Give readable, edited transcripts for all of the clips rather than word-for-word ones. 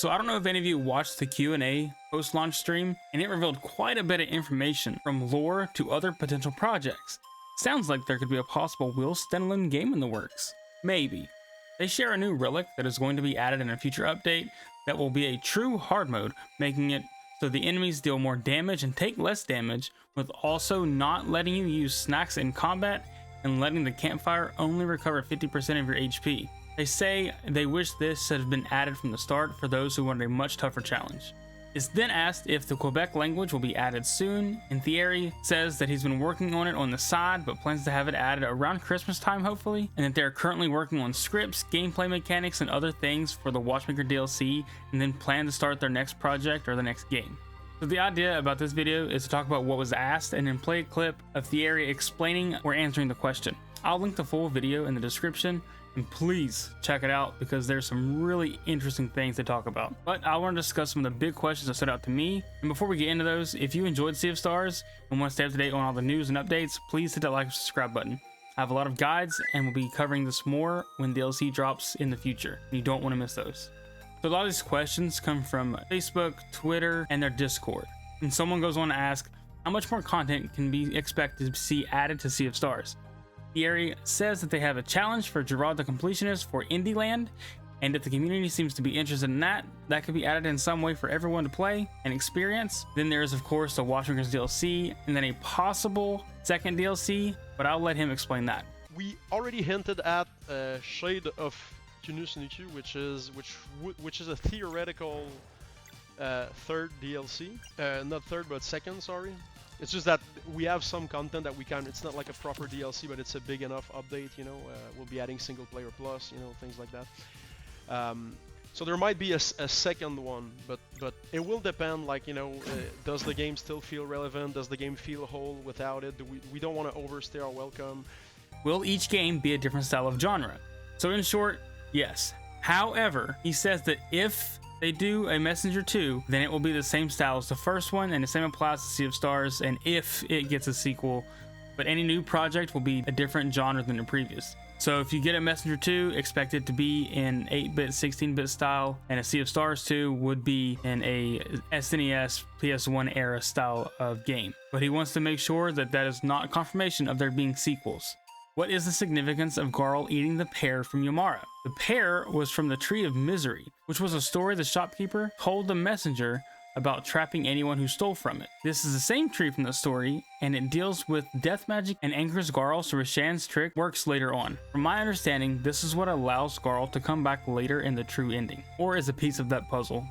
So I don't know if any of you watched the Q&A post-launch stream, and it revealed quite a bit of information from lore to other potential projects. Sounds like there could be a possible Will standalone game in the works. Maybe. They share a new relic that is going to be added in a future update that will be a true hard mode, making it so the enemies deal more damage and take less damage, with also not letting you use snacks in combat and letting the campfire only recover 50% of your HP. They say they wish this had been added from the start for those who wanted a much tougher challenge. It's then asked if the Quebec language will be added soon, and Thierry says that he's been working on it on the side but plans to have it added around Christmas time hopefully, and that they're currently working on scripts, gameplay mechanics, and other things for the Watchmaker DLC, and then plan to start their next project or the next game. So the idea about this video is to talk about what was asked and then play a clip of Thierry explaining or answering the question. I'll link the full video in the description, and please check it out because there's some really interesting things to talk about. But I want to discuss some of the big questions that stood out to me. And before we get into those, if you enjoyed Sea of Stars and want to stay up to date on all the news and updates, please hit that like and subscribe button. I have a lot of guides and we'll be covering this more when DLC drops in the future. You don't want to miss those. So a lot of these questions come from Facebook, Twitter, and their Discord. And someone goes on to ask, how much more content can be expected to see added to Sea of Stars? Thierry says that they have a challenge for Gerard the Completionist for Indie Land, and if the community seems to be interested in that, that could be added in some way for everyone to play and experience. Then there is of course the Watchmakers DLC, and then a possible second DLC, but I'll let him explain that. We already hinted at Shade of Tunus Nitu, which is a theoretical third DLC, not third but second, sorry. It's just that we have some content that we can, it's not like a proper DLC, but it's a big enough update, you know. We'll be adding single player plus, you know, things like that. So there might be a second one, but it will depend, like, you know, does the game still feel relevant? Does the game feel whole without it? We don't want to overstay our welcome. Will each game be a different style of genre? So in short, yes. However, he says that if they do a Messenger 2, then it will be the same style as the first one, and the same applies to Sea of Stars, and if it gets a sequel, but any new project will be a different genre than the previous. So if you get a Messenger 2, expect it to be in 8-bit, 16-bit style, and a Sea of Stars 2 would be in a SNES, PS1 era style of game. But he wants to make sure that that is not confirmation of there being sequels. What is the significance of Garl eating the pear from Yamara? The pear was from the Tree of Misery, which was a story the shopkeeper told the messenger about trapping anyone who stole from it. This is the same tree from the story, and it deals with death magic and anchors Garl so Roshan's trick works later on. From my understanding, this is what allows Garl to come back later in the true ending, or as a piece of that puzzle.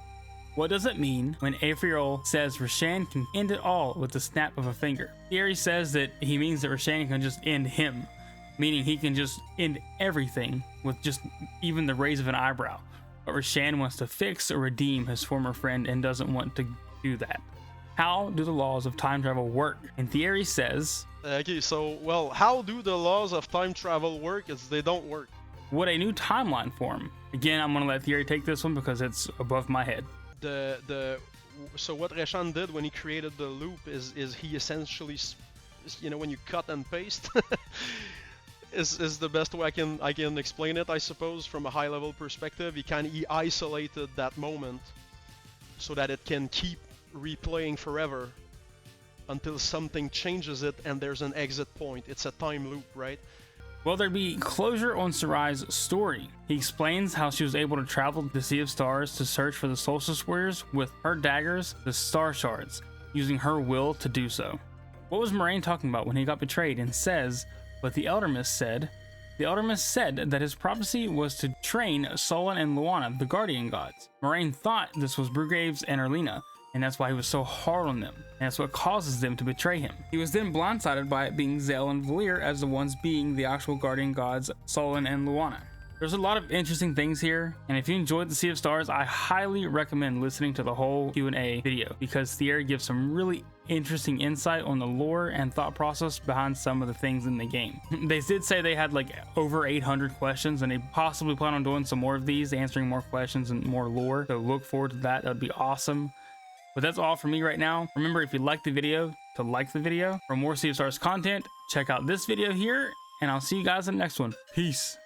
What does it mean when Aphriel says Roshan can end it all with the snap of a finger? Thierry says that he means that Roshan can just end him, meaning he can just end everything with just even the raise of an eyebrow. But Roshan wants to fix or redeem his former friend and doesn't want to do that. How do the laws of time travel work? And Thierry says, okay, so, well, how do the laws of time travel work? They don't work. Would a new timeline form? Again, I'm going to let Thierry take this one because it's above my head. So what Roshan did when he created the loop is he essentially, you know, when you cut and paste, is the best way I can explain it, I suppose, from a high level perspective. He isolated that moment so that it can keep replaying forever until something changes it and there's an exit point. It's a time loop, right? Will there be closure on Sarai's story? He explains how she was able to travel to the Sea of Stars to search for the Solstice Warriors with her daggers, the Star Shards, using her will to do so. What was Moraine talking about when he got betrayed and says, but the Elder Mist said? The Elder Mist said that his prophecy was to train Solon and Luana, the guardian gods. Moraine thought this was Brugraves and Erlina, and that's why he was so hard on them, and that's what causes them to betray him. He was then blindsided by it being Zale and Valir as the ones being the actual guardian gods, Solon and Luana. There's a lot of interesting things here, and if you enjoyed the Sea of Stars, I highly recommend listening to the whole Q&A video because Thierry gives some really interesting insight on the lore and thought process behind some of the things in the game. They did say they had like over 800 questions, and they possibly plan on doing some more of these, answering more questions and more lore, so look forward to that. That would be awesome. But that's all for me right now. Remember, if you liked the video, to like the video. For more Sea of Stars content, check out this video here, and I'll see you guys in the next one. Peace.